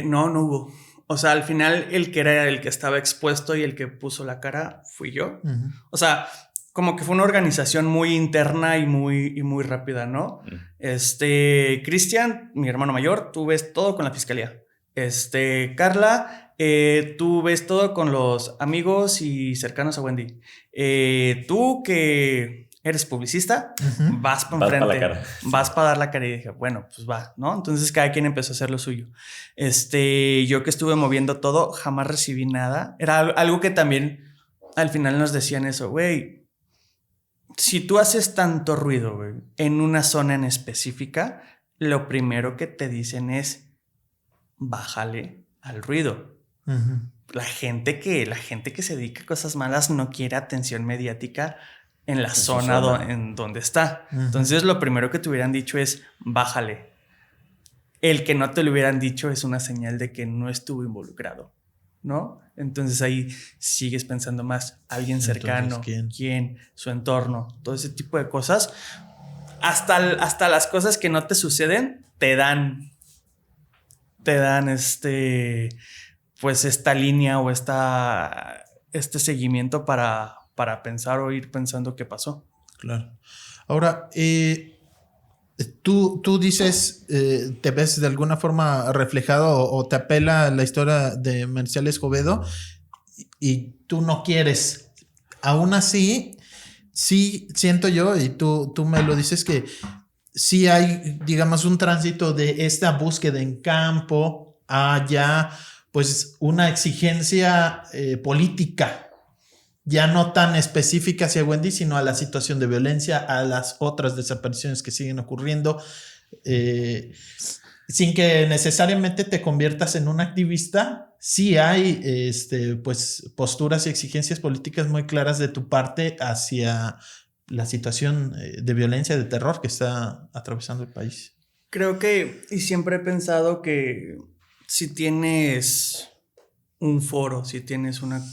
No hubo. O sea, al final el que era el que estaba expuesto y el que puso la cara fui yo. Uh-huh. O sea, como que fue una organización muy interna y muy rápida, ¿no? Uh-huh. Cristian, mi hermano mayor, tú ves todo con la fiscalía. Carla, tú ves todo con los amigos y cercanos a Wendy. Tú que eres publicista, uh-huh, vas para enfrente, vas para dar la cara. Y dije, bueno, pues va, ¿no? Entonces cada quien empezó a hacer lo suyo. Yo que estuve moviendo todo, jamás recibí nada. Era algo que también al final nos decían eso, güey, si tú haces tanto ruido, güey, en una zona en específica, lo primero que te dicen es, bájale al ruido. Uh-huh. La gente que se dedica a cosas malas no quiere atención mediática en la zona en donde está. Uh-huh. Entonces lo primero que te hubieran dicho es bájale. El que no te lo hubieran dicho es una señal de que no estuvo involucrado. ¿no? Entonces ahí sigues pensando más, alguien cercano, Entonces, ¿quién? Su entorno, todo ese tipo de cosas. Hasta las cosas que no te suceden te dan pues esta línea o este seguimiento para pensar o ir pensando qué pasó. Claro. Ahora, tú dices, te ves de alguna forma reflejado o te apela la historia de Marcial Escobedo y tú no quieres. Aún así, sí siento yo, y tú me lo dices, que sí hay, digamos, un tránsito de esta búsqueda en campo a ya, pues, una exigencia política, ya no tan específica hacia Wendy, sino a la situación de violencia, a las otras desapariciones que siguen ocurriendo, eh, sin que necesariamente te conviertas en un activista. Sí hay pues, posturas y exigencias políticas muy claras de tu parte hacia la situación de violencia, de terror que está atravesando el país. Creo que, y siempre he pensado que si tienes un foro, si tienes una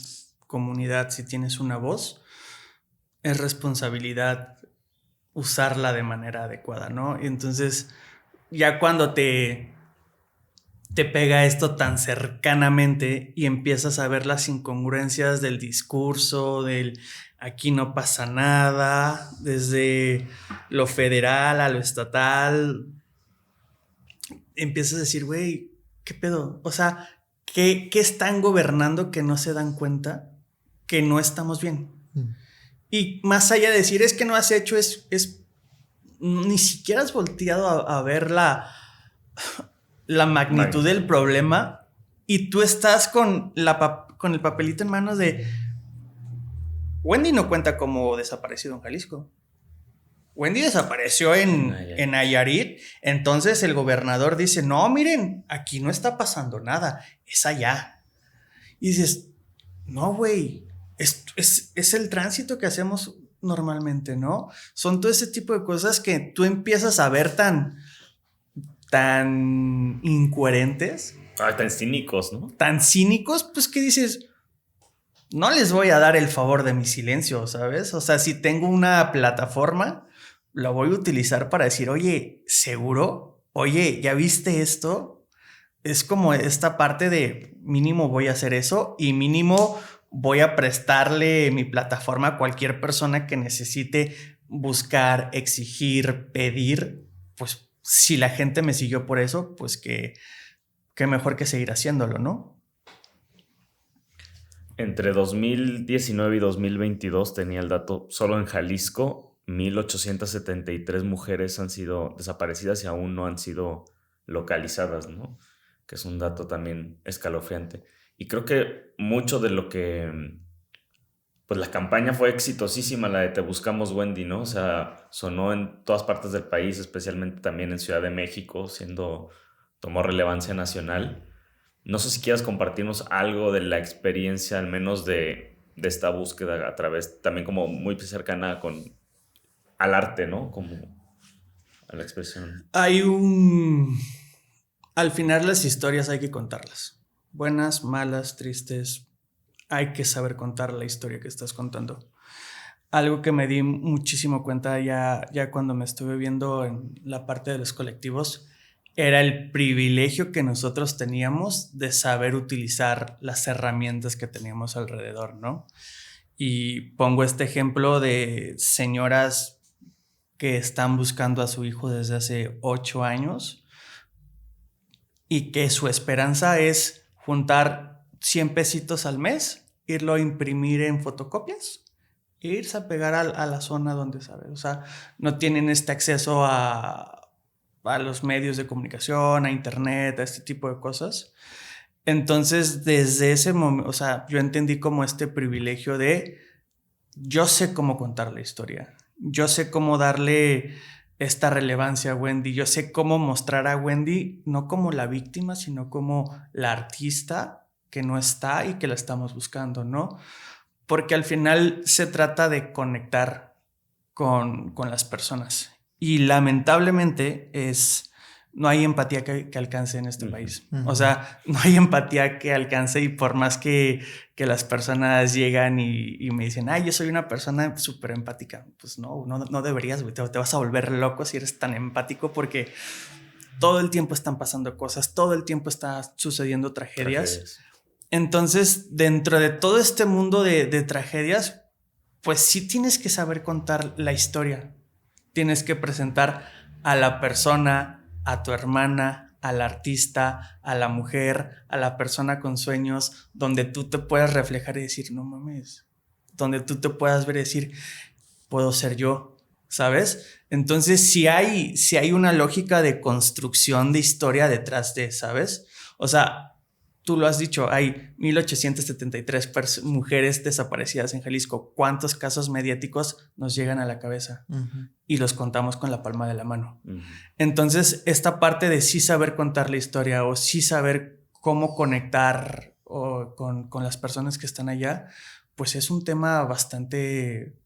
comunidad, si tienes una voz, es responsabilidad usarla de manera adecuada, ¿no? Y entonces, ya cuando te pega esto tan cercanamente y empiezas a ver las incongruencias del discurso, del aquí no pasa nada, desde lo federal a lo estatal, empiezas a decir, güey, ¿qué pedo? O sea, ¿qué están gobernando que no se dan cuenta que no estamos bien? Y más allá de decir, es que no has hecho, ni siquiera has volteado a ver la magnitud del problema y tú estás con el papelito en manos de Wendy no cuenta como desaparecido en Jalisco. Wendy desapareció en Nayarit. Entonces el gobernador dice, no, miren, aquí no está pasando nada, es allá. Y dices, no, güey, es el tránsito que hacemos normalmente, ¿no? Son todo ese tipo de cosas que tú empiezas a ver tan incoherentes. Tan cínicos, ¿no? Tan cínicos, pues que dices, no les voy a dar el favor de mi silencio, ¿sabes? O sea, si tengo una plataforma, la voy a utilizar para decir, oye, ¿seguro? Oye, ¿ya viste esto? Es como esta parte de mínimo voy a hacer eso y mínimo voy a prestarle mi plataforma a cualquier persona que necesite buscar, exigir, pedir. Pues si la gente me siguió por eso, pues que mejor que seguir haciéndolo, ¿no? Entre 2019 y 2022 tenía el dato, solo en Jalisco, 1,873 mujeres han sido desaparecidas y aún no han sido localizadas, ¿no? Que es un dato también escalofriante. Y creo que mucho de lo que... Pues la campaña fue exitosísima, la de Te Buscamos Wendy, ¿no? O sea, sonó en todas partes del país, especialmente también en Ciudad de México, tomó relevancia nacional. No sé si quieras compartirnos algo de la experiencia, al menos de esta búsqueda a través, también como muy cercana al arte, ¿no? Como a la expresión. Al final las historias hay que contarlas. Buenas, malas, tristes. Hay que saber contar la historia que estás contando. Algo que me di muchísimo cuenta ya cuando me estuve viendo en la parte de los colectivos era el privilegio que nosotros teníamos de saber utilizar las herramientas que teníamos alrededor, ¿no? Y pongo este ejemplo de señoras que están buscando a su hijo desde hace 8 años y que su esperanza es juntar 100 pesitos al mes, irlo a imprimir en fotocopias e irse a pegar a la zona donde sabe. O sea, no tienen este acceso a los medios de comunicación, a internet, a este tipo de cosas. Entonces, desde ese momento, o sea, yo entendí como este privilegio de yo sé cómo contar la historia. Yo sé cómo darle esta relevancia a Wendy. Yo sé cómo mostrar a Wendy no como la víctima, sino como la artista que no está y que la estamos buscando, ¿no? Porque al final se trata de conectar con las personas. Y lamentablemente es no hay empatía que alcance en este país. O sea, no hay empatía que alcance y por más que las personas llegan y me dicen, ay, yo soy una persona súper empática. Pues no deberías, güey. Te vas a volver loco si eres tan empático porque todo el tiempo están pasando cosas, todo el tiempo está sucediendo tragedias. Entonces, dentro de todo este mundo de tragedias, pues sí tienes que saber contar la historia. Tienes que presentar a la persona, a tu hermana, al artista, a la mujer, a la persona con sueños, donde tú te puedas reflejar y decir, no mames, donde tú te puedas ver y decir, puedo ser yo, ¿sabes? Entonces, si hay una lógica de construcción de historia detrás de, ¿sabes? O sea, tú lo has dicho, hay 1873 mujeres desaparecidas en Jalisco. ¿Cuántos casos mediáticos nos llegan a la cabeza? Y los contamos con la palma de la mano. Entonces, esta parte de sí saber contar la historia o sí saber cómo conectar con las personas que están allá, pues es un tema bastante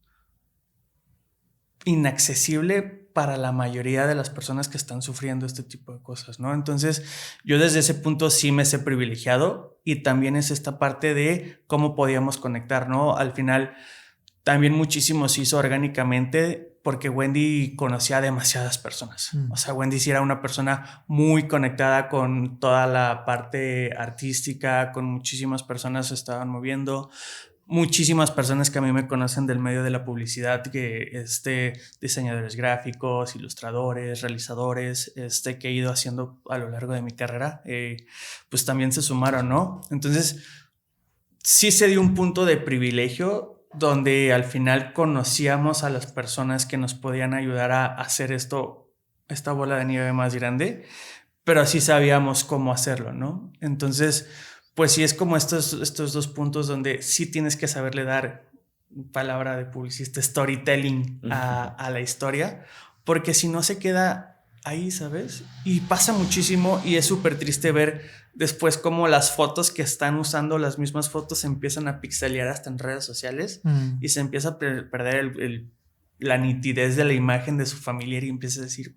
inaccesible para la mayoría de las personas que están sufriendo este tipo de cosas, ¿no? Entonces, yo desde ese punto sí me sé privilegiado y también es esta parte de cómo podíamos conectar, ¿no? Al final, también muchísimo se hizo orgánicamente porque Wendy conocía a demasiadas personas. O sea, Wendy sí era una persona muy conectada con toda la parte artística, con muchísimas personas se estaban moviendo. Muchísimas personas que a mí me conocen del medio de la publicidad, que diseñadores gráficos, ilustradores, realizadores, que he ido haciendo a lo largo de mi carrera, pues también se sumaron, ¿no? Entonces, sí se dio un punto de privilegio donde al final conocíamos a las personas que nos podían ayudar a hacer esta bola de nieve más grande, pero sí sabíamos cómo hacerlo, ¿no? Entonces, pues sí es como estos dos puntos donde sí tienes que saberle dar, palabra de publicista, storytelling a la historia, porque si no se queda ahí, ¿sabes? Y pasa muchísimo y es súper triste ver después cómo las fotos que están usando, las mismas fotos, se empiezan a pixelear hasta en redes sociales y se empieza a perder la nitidez de la imagen de su familiar y empieza a decir,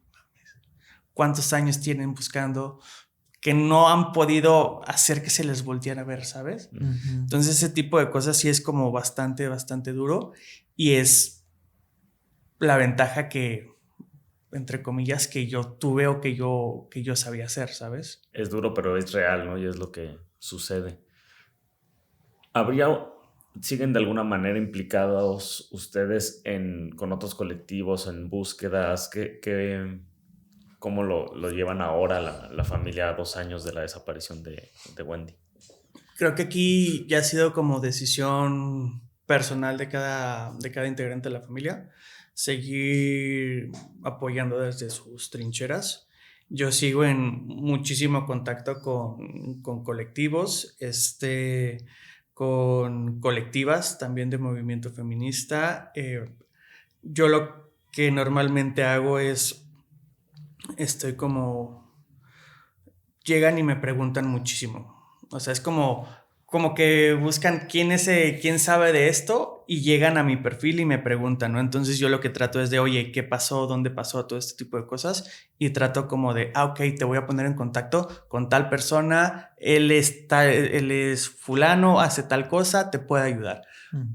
¿cuántos años tienen buscando que no han podido hacer que se les volteara a ver, ¿sabes? Entonces ese tipo de cosas sí es como bastante duro y es la ventaja que, entre comillas, que yo tuve o que yo sabía hacer, ¿sabes? Es duro, pero es real, ¿no? Y es lo que sucede. ¿Siguen de alguna manera implicados ustedes con otros colectivos, en búsquedas? ¿Cómo lo llevan ahora la familia a 2 años de la desaparición de Wendy? Creo que aquí ya ha sido como decisión personal de cada integrante de la familia seguir apoyando desde sus trincheras. Yo sigo en muchísimo contacto con colectivos, con colectivas también de movimiento feminista. Yo lo que normalmente hago es llegan y me preguntan muchísimo. O sea, es como que buscan quién sabe de esto y llegan a mi perfil y me preguntan, ¿no? Entonces yo lo que trato es de, oye, ¿qué pasó? ¿Dónde pasó? Todo este tipo de cosas. Y trato como de, ok, te voy a poner en contacto con tal persona, él es fulano, hace tal cosa, te puede ayudar.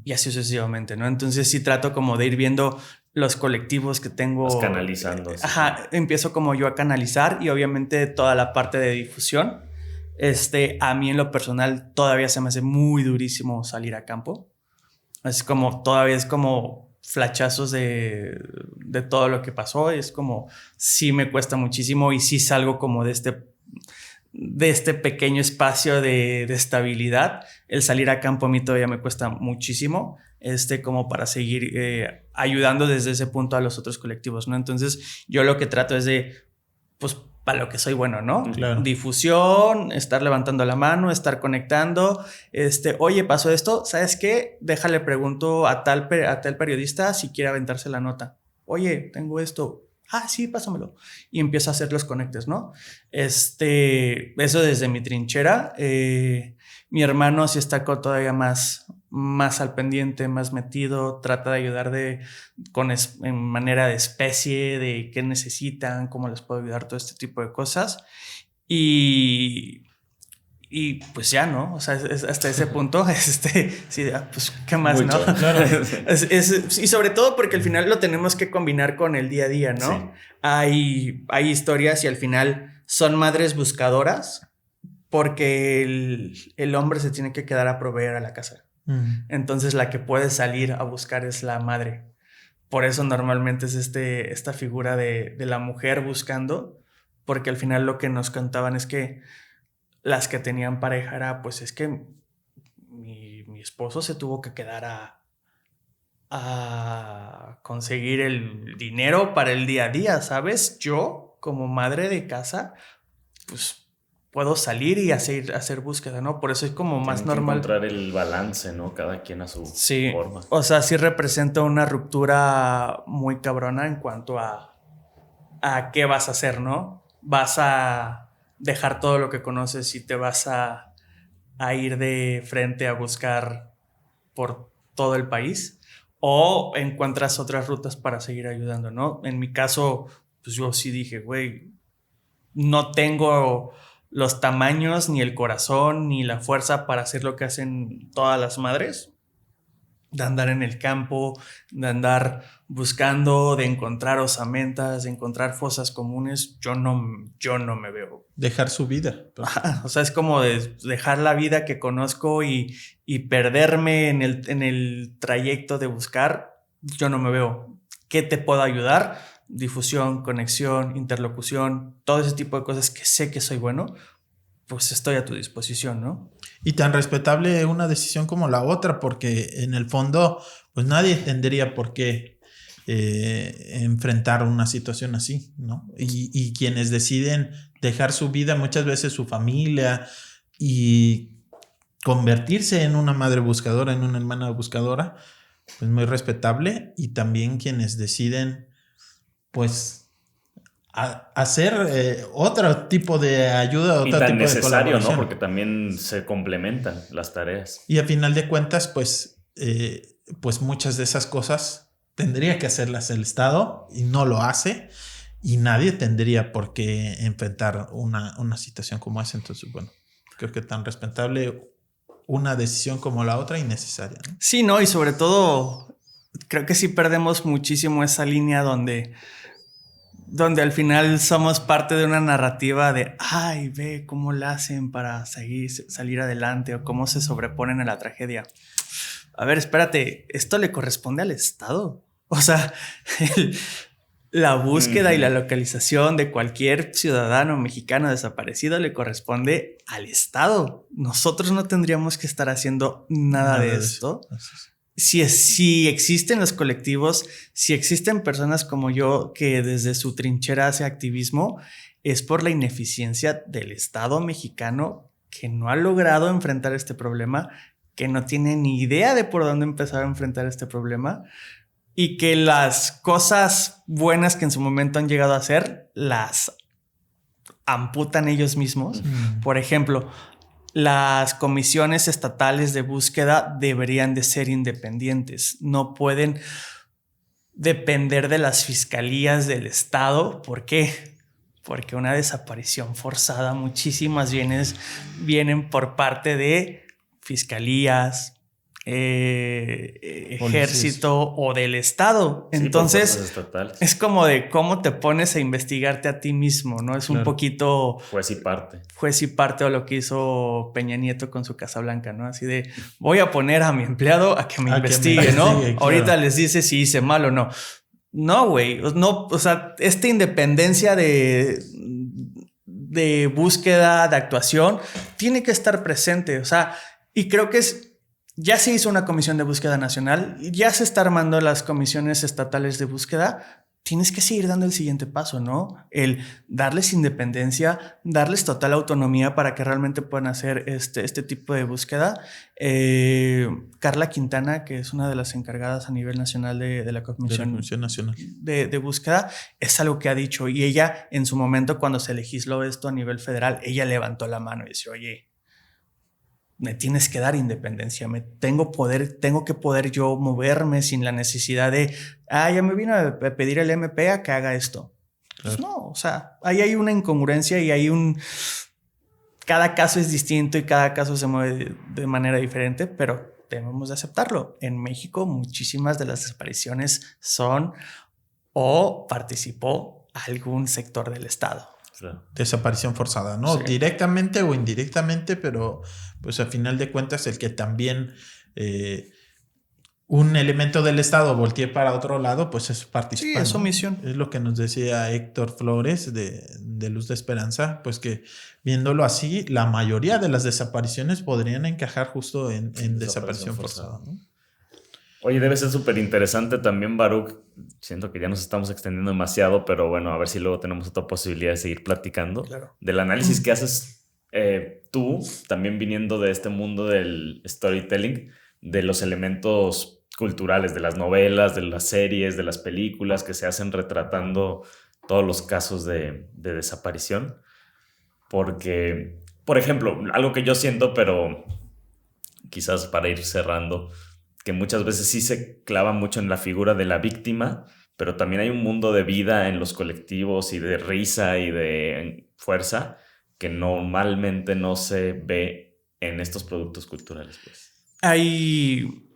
Y así sucesivamente, ¿no? Entonces sí trato como de ir viendo los colectivos que tengo. Vas canalizando. Empiezo como yo a canalizar y obviamente toda la parte de difusión. A mí en lo personal todavía se me hace muy durísimo salir a campo. Todavía es como flachazos de todo lo que pasó. Es como, sí me cuesta muchísimo y sí salgo como de este pequeño espacio de estabilidad. El salir a campo a mí todavía me cuesta muchísimo. Como para seguir ayudando desde ese punto a los otros colectivos, ¿no? Entonces yo lo que trato es de, pues, para lo que soy bueno, ¿no? Claro. Difusión, estar levantando la mano, estar conectando, oye, pasó esto, ¿sabes qué? Déjale, pregunto a tal periodista si quiere aventarse la nota. Oye, tengo esto. Ah, sí, pásamelo. Y empiezo a hacer los conectes, ¿no? Eso desde mi trinchera. Mi hermano sí está todavía más más al pendiente, más metido, trata de ayudar en manera de especie, de qué necesitan, cómo les puedo ayudar, todo este tipo de cosas. Y pues ya, ¿no? O sea, hasta ese punto, sí, pues, ¿qué más, mucho, no? Claro. Y sobre todo porque al final lo tenemos que combinar con el día a día, ¿no? Sí. Hay historias y al final son madres buscadoras porque el hombre se tiene que quedar a proveer a la casa. Entonces la que puede salir a buscar es la madre. Por eso normalmente es esta figura de la mujer buscando, porque al final lo que nos contaban es que las que tenían pareja era, pues es que mi esposo se tuvo que quedar a conseguir el dinero para el día a día, ¿sabes? Yo, como madre de casa, pues puedo salir y hacer búsqueda, ¿no? Por eso es como más normal. Encontrar el balance, ¿no? Cada quien a su forma. O sea, sí representa una ruptura muy cabrona en cuanto a qué vas a hacer, ¿no? Vas a dejar todo lo que conoces y te vas a ir de frente a buscar por todo el país, o encuentras otras rutas para seguir ayudando, ¿no? En mi caso, pues yo sí dije, güey, no tengo los tamaños, ni el corazón, ni la fuerza para hacer lo que hacen todas las madres, de andar en el campo, de andar buscando, de encontrar osamentas, de encontrar fosas comunes. Yo no me veo. Dejar su vida. O sea, es como de dejar la vida que conozco y perderme en el trayecto de buscar. Yo no me veo. ¿Qué te puedo ayudar? Difusión, conexión, interlocución, todo ese tipo de cosas que sé que soy bueno, pues estoy a tu disposición, ¿no? Y tan respetable una decisión como la otra, porque en el fondo, pues nadie tendría por qué enfrentar una situación así, ¿no? Y quienes deciden dejar su vida, muchas veces su familia, y convertirse en una madre buscadora, en una hermana buscadora, pues muy respetable. Y también quienes deciden, pues, hacer otro tipo de ayuda, otro tipo de colaboración, ¿no? Porque también se complementan las tareas. Y a final de cuentas, pues muchas de esas cosas tendría que hacerlas el Estado y no lo hace, y nadie tendría por qué enfrentar una situación como esa. Entonces, bueno, creo que tan respetable una decisión como la otra, innecesaria, ¿no? Sí, no, y sobre todo creo que sí perdemos muchísimo esa línea donde al final somos parte de una narrativa de, ay, ve cómo la hacen para salir adelante, o cómo se sobreponen a la tragedia. A ver, espérate, esto le corresponde al Estado. O sea, la búsqueda y la localización de cualquier ciudadano mexicano desaparecido le corresponde al Estado. Nosotros no tendríamos que estar haciendo nada de esto. Si existen los colectivos, si existen personas como yo que desde su trinchera hace activismo, es por la ineficiencia del Estado mexicano, que no ha logrado enfrentar este problema, que no tiene ni idea de por dónde empezar a enfrentar este problema, y que las cosas buenas que en su momento han llegado a hacer las amputan ellos mismos. Por ejemplo, las comisiones estatales de búsqueda deberían de ser independientes. No pueden depender de las fiscalías del Estado. ¿Por qué? Porque una desaparición forzada, muchísimas vienen por parte de fiscalías, ejército o del Estado. Sí, entonces es como de cómo te pones a investigarte a ti mismo, ¿no? Es claro. Un poquito juez y parte o lo que hizo Peña Nieto con su Casa Blanca, ¿no? Así de voy a poner a mi empleado a que me investigue, ¿no? Claro. Ahorita les dice si hice mal o no. No, güey, no, o sea, esta independencia de búsqueda, de actuación, tiene que estar presente, o sea, y creo que ya se hizo una comisión de búsqueda nacional, ya se está armando las comisiones estatales de búsqueda. Tienes que seguir dando el siguiente paso, ¿no? El darles independencia, darles total autonomía para que realmente puedan hacer este tipo de búsqueda. Carla Quintana, que es una de las encargadas a nivel nacional de la Comisión Nacional de Búsqueda, es algo que ha dicho. Y ella, en su momento, cuando se legisló esto a nivel federal, ella levantó la mano y dice, oye, me tienes que dar independencia, tengo que poder yo moverme sin la necesidad de, ya me vino a pedir el MP a que haga esto. Claro. Pues no, o sea, ahí hay una incongruencia y hay cada caso es distinto y cada caso se mueve de manera diferente, pero debemos de aceptarlo. En México muchísimas de las desapariciones son o participó algún sector del Estado. Claro. Desaparición forzada, ¿no? Sí. Directamente o indirectamente, pero pues a final de cuentas el que también un elemento del Estado voltee para otro lado, pues es participar. Sí, es omisión. Es lo que nos decía Héctor Flores de Luz de Esperanza, pues que viéndolo así, la mayoría de las desapariciones podrían encajar justo en desaparición forzada, ¿no? Oye, debe ser súper interesante también, Baruch. Siento que ya nos estamos extendiendo demasiado, pero bueno, a ver si luego tenemos otra posibilidad de seguir platicando. Claro. Del análisis que haces tú, también viniendo de este mundo del storytelling, de los elementos culturales, de las novelas, de las series, de las películas que se hacen retratando todos los casos de desaparición. Porque, por ejemplo, algo que yo siento, pero quizás para ir cerrando, que muchas veces sí se clava mucho en la figura de la víctima, pero también hay un mundo de vida en los colectivos y de risa y de fuerza que normalmente no se ve en estos productos culturales, pues. Hay,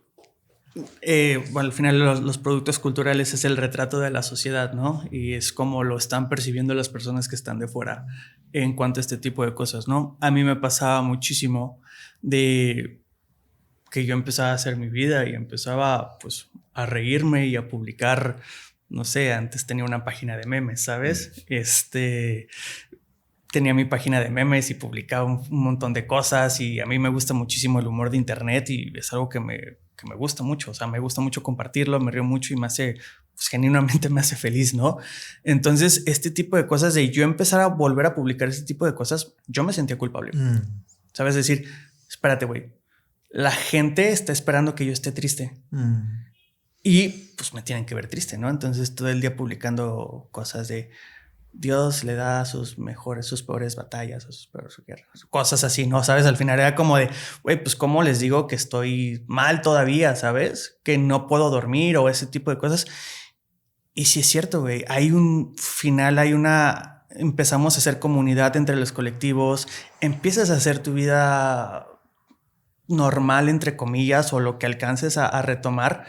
bueno, al final los productos culturales es el retrato de la sociedad, ¿no? Y es como lo están percibiendo las personas que están de fuera en cuanto a este tipo de cosas, ¿no? A mí me pasaba muchísimo de que yo empezaba a hacer mi vida y empezaba pues a reírme y a publicar, no sé, antes tenía una página de memes, ¿sabes? Tenía mi página de memes y publicaba un montón de cosas y a mí me gusta muchísimo el humor de internet y es algo que me gusta mucho, o sea, me gusta mucho compartirlo, me río mucho y me hace, pues genuinamente me hace feliz, ¿no? Entonces, este tipo de cosas de yo empezar a volver a publicar este tipo de cosas, yo me sentía culpable. ¿Sabes? Es decir, espérate, güey. La gente está esperando que yo esté triste. Y pues me tienen que ver triste, ¿no? Entonces todo el día publicando cosas de Dios le da sus peores batallas, sus peores guerras, cosas así, ¿no? ¿Sabes? Al final era como de, güey, pues ¿cómo les digo que estoy mal todavía, ¿sabes? Que no puedo dormir o ese tipo de cosas. Y sí es cierto, güey, empezamos a hacer comunidad entre los colectivos, empiezas a hacer tu vida normal, entre comillas, o lo que alcances a retomar,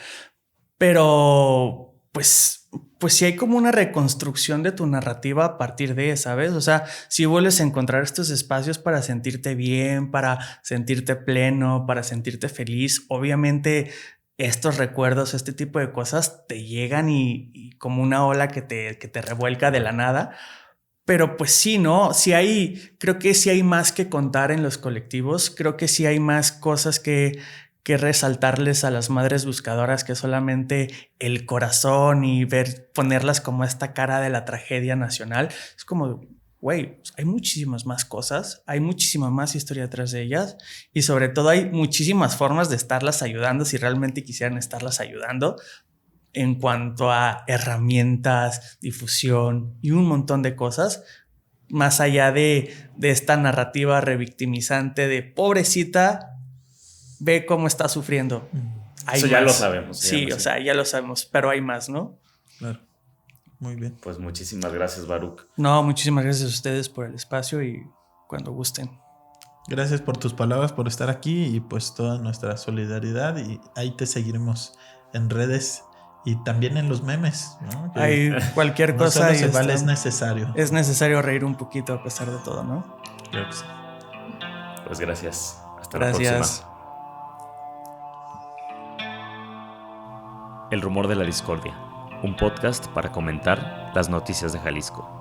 pero pues sí hay como una reconstrucción de tu narrativa a partir de, ¿sabes? O sea, si vuelves a encontrar estos espacios para sentirte bien, para sentirte pleno, para sentirte feliz, obviamente estos recuerdos, este tipo de cosas te llegan y como una ola que te revuelca de la nada. Pero pues sí, ¿no? Creo que sí hay más que contar en los colectivos. Creo que sí hay más cosas que resaltarles a las madres buscadoras que solamente el corazón y ponerlas como esta cara de la tragedia nacional. Es como, güey, hay muchísimas más cosas, hay muchísima más historia detrás de ellas y sobre todo hay muchísimas formas de estarlas ayudando si realmente quisieran estarlas ayudando. En cuanto a herramientas, difusión y un montón de cosas, más allá de esta narrativa revictimizante de pobrecita, ve cómo está sufriendo. Eso ya lo sabemos. Sí, o sea, ya lo sabemos, pero hay más, ¿no? Claro. Muy bien. Pues muchísimas gracias, Baruch. No, muchísimas gracias a ustedes por el espacio y cuando gusten. Gracias por tus palabras, por estar aquí y pues toda nuestra solidaridad y ahí te seguiremos en redes. Y también en los memes, ¿no? Que hay cualquier cosa y vale, es necesario. Es necesario reír un poquito a pesar de todo, ¿no? Creo que sí. Pues gracias. Hasta la próxima. El rumor de la discordia, un podcast para comentar las noticias de Jalisco.